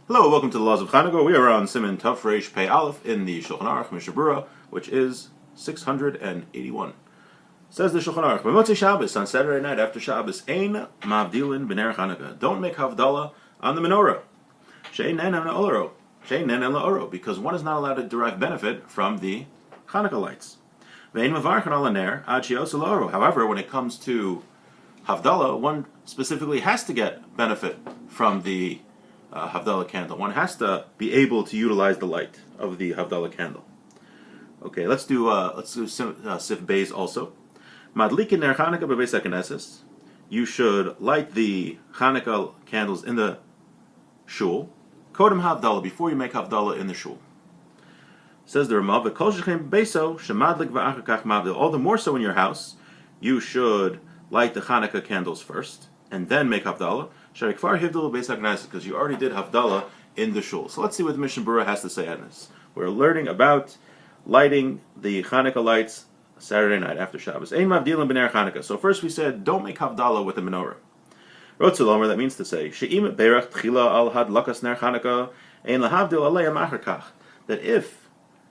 Hello, welcome to the Laws of Chanukah. We are on Siman Tov Reish Pei Aleph in the Shulchan Aruch Mishnah Berurah, which is 681. Says the Shulchan Aruch, B'motzei Shabbos, on Saturday night after Shabbos, Ein Mavdilin B'ner Chanukah. Don't make Havdalah on the menorah. She'ein Nen La'oro. She'ein Nen La'oro, because one is not allowed to derive benefit from the Chanukah lights. Ve'ein Mavarchan Al Ner Ad She'osu La'oro. However, when it comes to Havdalah, one specifically has to get benefit from the Havdalah candle. One has to be able to utilize the light of the Havdalah candle. Okay, let's do Sif Beis also. Madlikin ner Chanukah bebeis haKnesses. You should light the Chanukah candles in the shul. Kodem Havdalah, before you make Havdalah in the shul. Says the Ramav, V'kol shechem bebeso shemadlik v'achar kach mavdil. All the more so in your house, you should light the Chanukah candles first and then make Havdalah. Because you already did Havdalah in the shul. So let's see what the Mishnah Berurah has to say on this. We're learning about lighting the Chanukah lights Saturday night after Shabbos. Ein mavdilim b'ner Chanukah. So first we said, don't make Havdalah with the menorah. Rotzelomer, that means to say, she'im berach tchila al hadlakas ner Chanukah ein lahavdil alei machar kach. That if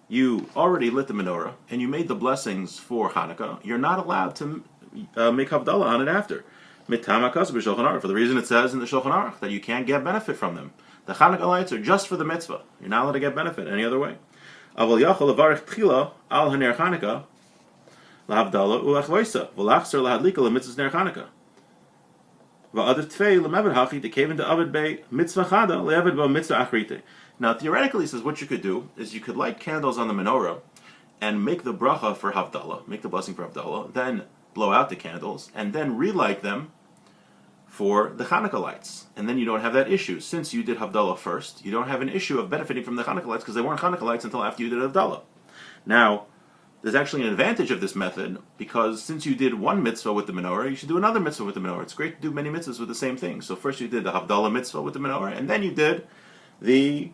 you already lit the menorah and you made the blessings for Chanukah, you're not allowed to make Havdalah on it after. For the reason it says in the Shulchan Aruch that you can't get benefit from them. The Chanukah lights are just for the mitzvah. You're not allowed to get benefit any other way. Now, theoretically, he says what you could do is you could light candles on the menorah and make the bracha for Havdalah, make the blessing for Havdalah, then blow out the candles, and then relight them for the Chanukah lights. And then you don't have that issue. Since you did Havdalah first, you don't have an issue of benefiting from the Chanukah lights because they weren't Chanukah lights until after you did Havdalah. Now, there's actually an advantage of this method because since you did one mitzvah with the menorah, you should do another mitzvah with the menorah. It's great to do many mitzvahs with the same thing. So first you did the Havdalah mitzvah with the menorah, and then you did the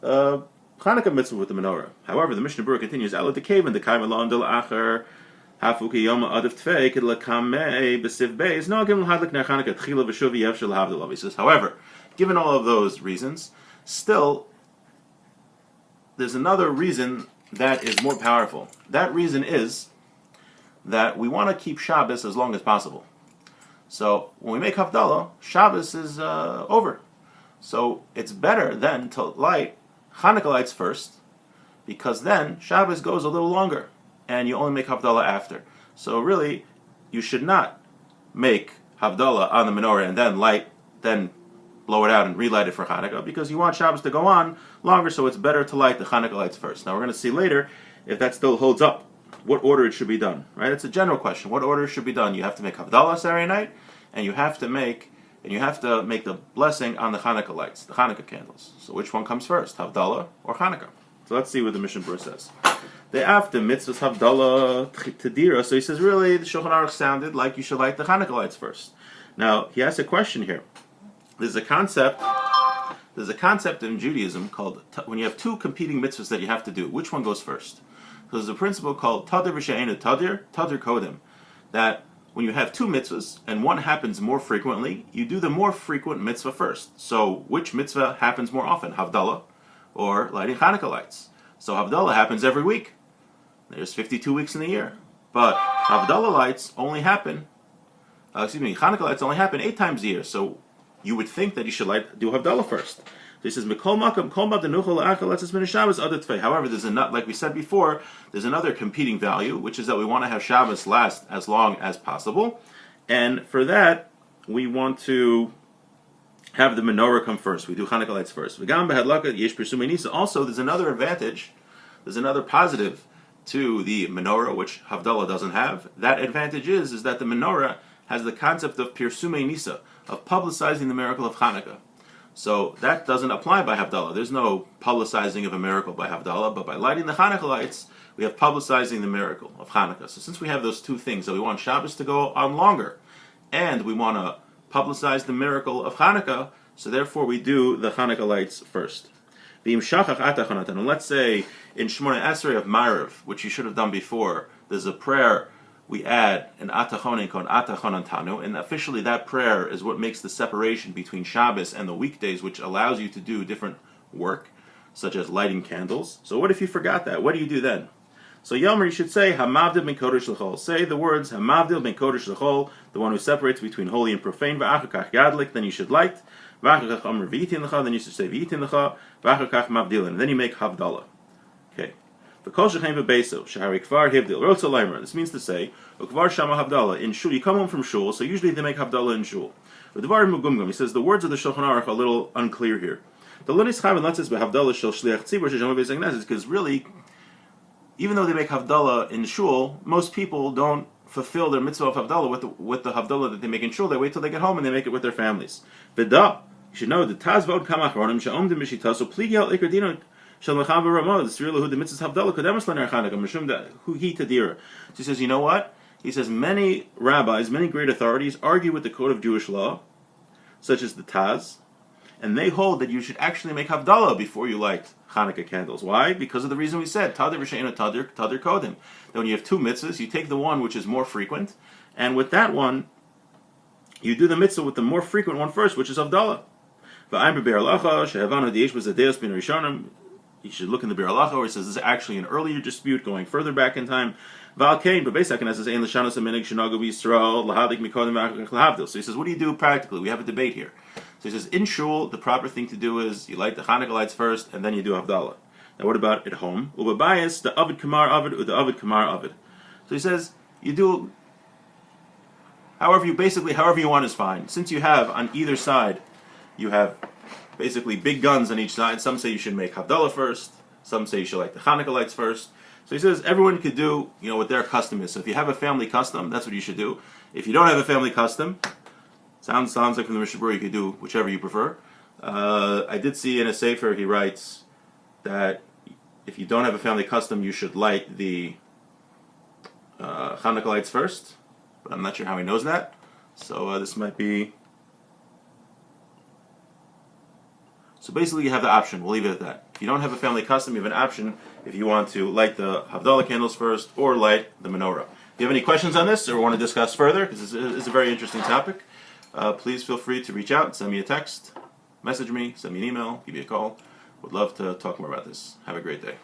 Chanukah mitzvah with the menorah. However, the Mishnah Berurah continues, Ala dekeven dekayim alon del acher hafuki yom adif tfei kid lekamei b'sif beis no gim l'hadlik ner Chanukah tchila v'shuvi yevshel havdalah. He says, however, given all of those reasons, still there's another reason that is more powerful. That reason is that we want to keep Shabbos as long as possible. So when we make Havdalah, Shabbos is over. So it's better then to light Chanukah lights first, because then Shabbos goes a little longer, and you only make Havdalah after. So really, you should not make Havdalah on the menorah and then blow it out and relight it for Chanukah, because you want Shabbos to go on longer, so it's better to light the Chanukah lights first. Now we're going to see later if that still holds up, what order it should be done. Right? It's a general question. What order should be done? You have to make Havdalah Saturday night, and you have to make the blessing on the Chanukah lights, the Chanukah candles. So which one comes first, Havdalah or Chanukah? So let's see what the Mishnah Berurah says. They after mitzvahs Havdalah Tedira. So he says, really, the Shulchan Aruch sounded like you should light the Chanukah lights first. Now he has a question here. There's a concept in Judaism called when you have two competing mitzvahs that you have to do. Which one goes first? So there's a principle called Tadir v'she'enu Tadir Kodem, that when you have two mitzvahs and one happens more frequently, you do the more frequent mitzvah first. So which mitzvah happens more often, Havdalah or lighting Chanukah lights? So Havdalah happens every week. There's 52 weeks in the year. But Havdalah lights only happen, Chanukah lights only happen 8 times a year. So you would think that you should do Havdalah first. So he says, however, there's like we said before, there's another competing value, which is that we want to have Shabbos last as long as possible. And for that, we want to have the menorah come first. We do Chanukah lights first. Also, there's another advantage, there's another positive to the menorah, which Havdalah doesn't have. That advantage is that the menorah has the concept of Pirsumei Nisa, of publicizing the miracle of Chanukah. So that doesn't apply by Havdalah. There's no publicizing of a miracle by Havdalah, but by lighting the Chanukah lights, we have publicizing the miracle of Chanukah. So since we have those two things, that we want Shabbos to go on longer, and we want to publicize the miracle of Chanukah, so therefore we do the Chanukah lights first. And let's say in Shemona Esrei of Ma'ariv, which you should have done before, there's a prayer we add an atachonin called atachonantanu, and officially that prayer is what makes the separation between Shabbos and the weekdays, which allows you to do different work, such as lighting candles. So what if you forgot that? What do you do then? So Yomer, you should say Hamavdil ben Kodesh l'chol. Say the words Hamavdil ben Kodesh l'chol, the one who separates between holy and profane. V'achakach yadlik, then you should light. V'achakach Omer v'itin l'cha, then you should say v'itin l'cha. V'achakach mavdilin, then you make Havdalah. Okay. V'kol shechem v'beso shehari kvar hivdil. Rotza leimer. This means to say ukvar shama Havdalah in shul. You come home from shul, so usually they make Havdalah in shul. V'dvar mugumgum. He says the words of the Shulchan Aruch are a little unclear here. The Lunis Chaim lets us beHavdalah shel shliach tzibur shejama v'zegnes, because really, even though they make Havdalah in shul, most people don't fulfill their mitzvah of Havdalah with the Havdalah that they make in shul. They wait till they get home and they make it with their families. V'da, you should know the Taz v'od kam achronim she'omdim b'shitaso pligi al ikar dino shel mechav v'ramah s'rilu hu the mitzvah Havdalah kodemus l'ner Chanukah mishum da hu hi tadira. So he says, you know what? He says many rabbis, many great authorities argue with the code of Jewish law, such as the Taz, and they hold that you should actually make Havdalah before you light Hanukkah candles. Why? Because of the reason we said, Tadir v'she'ena Tadir Kodim. That when you have two mitzvahs, you take the one which is more frequent, and with that one, you do the mitzvah with the more frequent one first, which is Havdalah. You should look in the Bir Halacha where it says this is actually an earlier dispute going further back in time. So he says, what do you do practically? We have a debate here. So he says, in shul, the proper thing to do is you light the Hanukkah lights first, and then you do Havdalah. Now what about at home? Ubabayis, the Avid Kamar Avid, or the Avid Kamar Avid. So he says, you do however you want is fine. Since you have on either side, you have basically big guns on each side. Some say you should make Havdalah first. Some say you should light the Hanukkah lights first. So he says everyone could do, what their custom is. So if you have a family custom, that's what you should do. If you don't have a family custom, sounds like from the Mishnah Berurah, you could do whichever you prefer. I did see in a sefer he writes that if you don't have a family custom, you should light the Hanukkah lights first. But I'm not sure how he knows that. So this might be. So basically you have the option. We'll leave it at that. If you don't have a family custom, you have an option if you want to light the Havdalah candles first or light the menorah. If you have any questions on this or want to discuss further, because this is a very interesting topic, please feel free to reach out, send me a text, message me, send me an email, give me a call. Would love to talk more about this. Have a great day.